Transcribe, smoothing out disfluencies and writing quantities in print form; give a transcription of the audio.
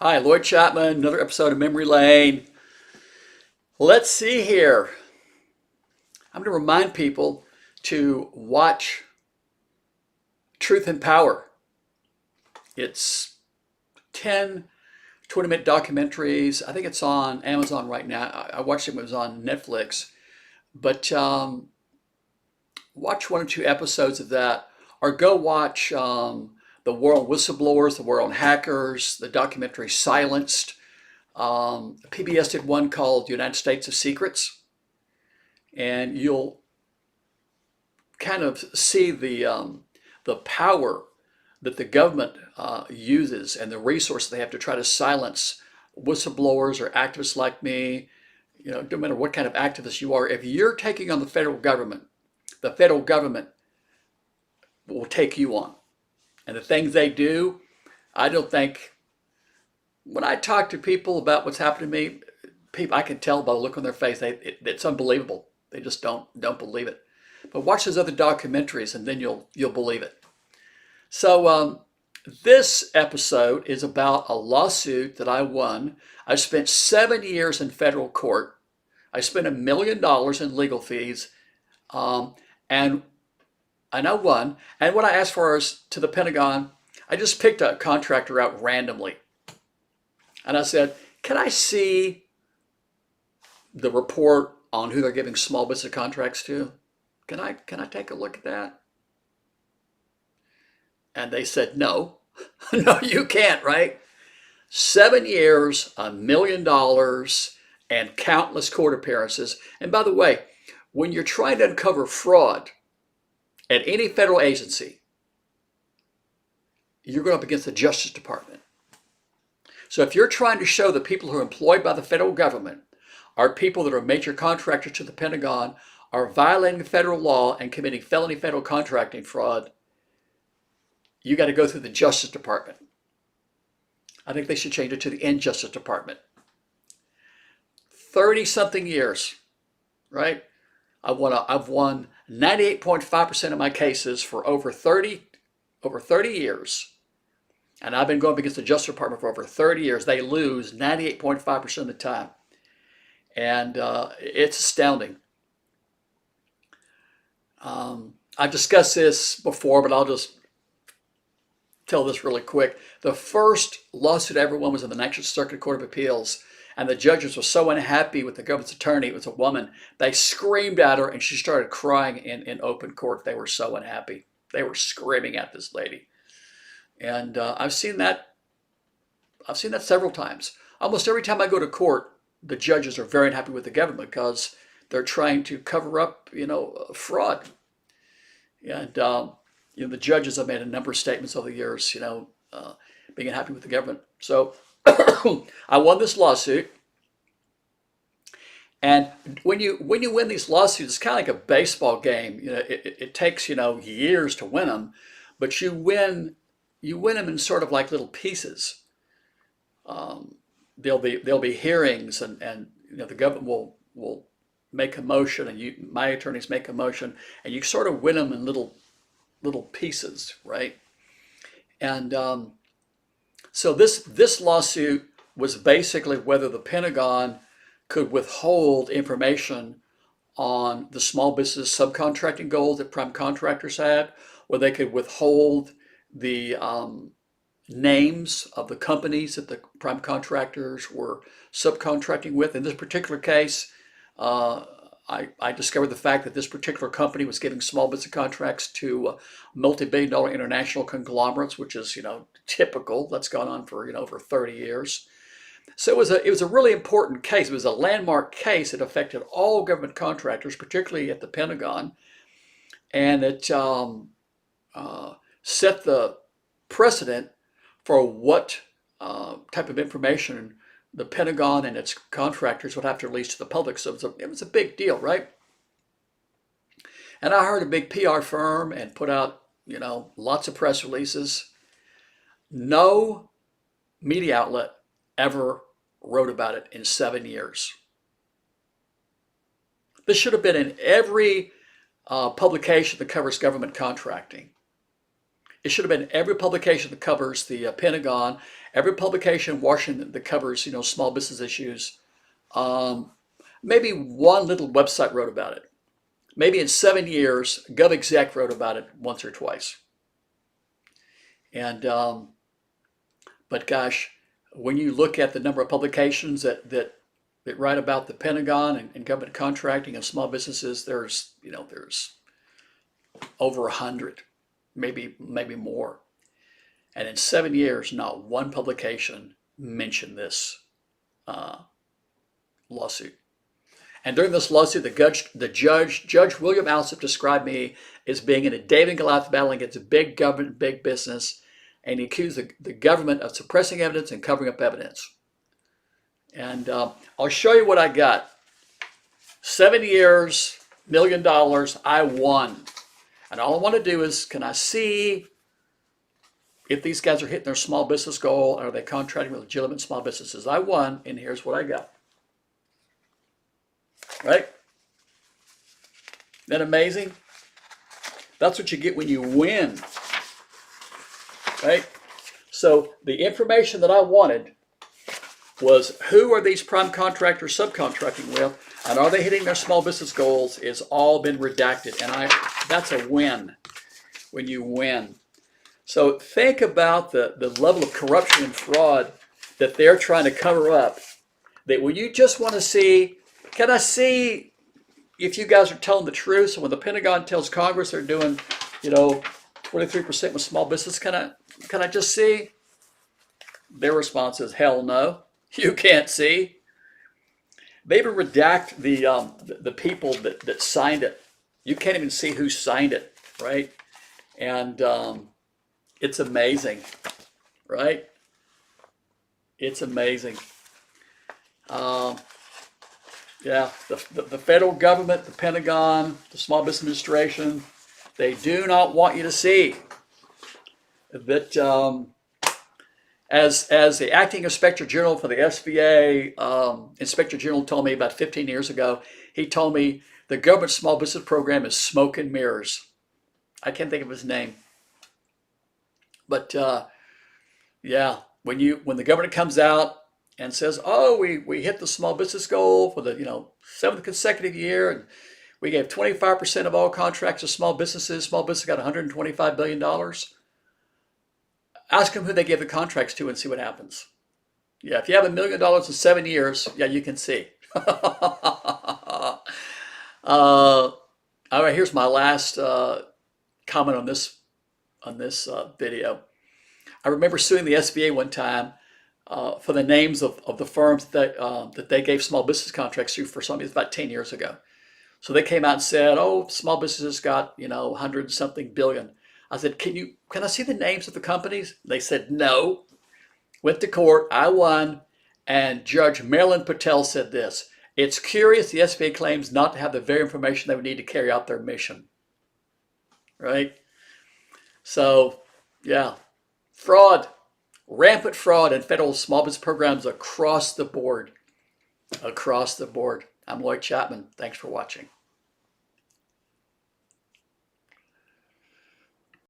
Hi, Lloyd Chapman, another episode of Memory Lane. Let's see here. I'm going to remind people to watch Truth and Power. It's 10 20-minute documentaries. I think it's on Amazon right now. I watched it when it was on Netflix. But watch one or two episodes of that, or go watch The War on Whistleblowers, The War on Hackers, the documentary Silenced. PBS did one called United States of Secrets, and you'll kind of see the power that the government uses and the resources they have to try to silence whistleblowers or activists like me. You know, no matter what kind of activist you are, if you're taking on the federal government will take you on. And the things they do, I don't think, when I talk to people about what's happened to me, people I can tell by the look on their face, it's unbelievable. They just don't believe it. But watch those other documentaries, and then you'll believe it. So this episode is about a lawsuit that I won. I spent 7 years in federal court. I spent $1 million in legal fees, and I won. And what I asked for is to the Pentagon. I just picked a contractor out randomly, and I said, "Can I see the report on who they're giving small business contracts to? Can I take a look at that?" And they said, "No, no, you can't." Right? 7 years, $1 million, and countless court appearances. And by the way, when you're trying to uncover fraud at any federal agency, you're going up against the Justice Department. So if you're trying to show that people who are employed by the federal government are people that are major contractors to the Pentagon, are violating federal law and committing felony federal contracting fraud, you got to go through the Justice Department. I think they should change it to the Injustice Department. 30-something years, right? I've won 98.5% of my cases for over 30 years. And I've been going up against the Justice Department for over 30 years. They lose 98.5% of the time. And it's astounding. I've discussed this before, but I'll just tell this really quick. The first lawsuit I ever won was in the Ninth Circuit Court of Appeals, and the judges were so unhappy with the government's attorney. It was a woman. They screamed at her, and she started crying in open court. They were so unhappy. They were screaming at this lady, and I've seen that several times. Almost every time I go to court, the judges are very unhappy with the government because they're trying to cover up, fraud. And the judges have made a number of statements over the years, being unhappy with the government. So I won this lawsuit, and when you win these lawsuits, it's kind of like a baseball game. It takes years to win them, but you win them in sort of like little pieces. There'll be hearings, and the government will make a motion, and my attorneys make a motion, and you sort of win them in little pieces, right? And so this lawsuit was basically whether the Pentagon could withhold information on the small business subcontracting goals that prime contractors had, or they could withhold the names of the companies that the prime contractors were subcontracting with. In this particular case, I discovered the fact that this particular company was giving small business contracts to multi-billion-dollar international conglomerates, which is typical. That's gone on for over 30 years. So it was a really important case. It was a landmark case. It affected all government contractors, particularly at the Pentagon, and it set the precedent for what type of information the Pentagon and its contractors would have to release to the public. So it was a big deal, right? And I hired a big PR firm and put out, lots of press releases. No media outlet ever wrote about it in 7 years. This should have been in every publication that covers government contracting. It should have been every publication that covers the Pentagon, every publication in Washington that covers, small business issues. Um, Maybe one little website wrote about it. Maybe in 7 years, GovExec wrote about it once or twice. And but gosh, when you look at the number of publications that write about the Pentagon and government contracting and small businesses, there's over 100, maybe more. And in 7 years, not one publication mentioned this lawsuit. And during this lawsuit, Judge William Alsop described me as being in a David and Goliath battle against big government, big business, and he accused the government of suppressing evidence and covering up evidence. And I'll show you what I got. 7 years, $1 million, I won. And all I want to do is, can I see if these guys are hitting their small business goal? Are they contracting with legitimate small businesses? I won, and here's what I got. Right? Isn't that amazing? That's what you get when you win. Right? So the information that I wanted was, who are these prime contractors subcontracting with, and are they hitting their small business goals? It's all been redacted, and that's a win when you win. So think about the level of corruption and fraud that they're trying to cover up. That when you just want to see, can I see if you guys are telling the truth? So when the Pentagon tells Congress they're doing, 23% with small business, can I just see? Their response is, hell no, you can't see. They even redact the people that signed it. You can't even see who signed it, right? And it's amazing, right? It's amazing. Yeah, the federal government, the Pentagon, the Small Business Administration, they do not want you to see that as the acting inspector general for the SBA, Inspector General told me about 15 years ago, he told me the government small business program is smoke and mirrors. I can't think of his name. But yeah, when the government comes out and says, oh, we hit the small business goal for the 7th consecutive year, and we gave 25% of all contracts to small businesses. Small business got $125 billion. Ask them who they gave the contracts to and see what happens. Yeah, if you have $1 million in 7 years, yeah, you can see. All right, here's my last comment on this video. I remember suing the SBA one time for the names of the firms that they gave small business contracts to for something. It's about 10 years ago. So they came out and said, oh, small businesses got 100 something billion. I said, can I see the names of the companies? They said no. Went to court. I won. And Judge Marilyn Patel said this: it's curious the SBA claims not to have the very information they would need to carry out their mission. Right? So, yeah, fraud, rampant fraud in federal small business programs across the board. Across the board. I'm Lloyd Chapman. Thanks for watching.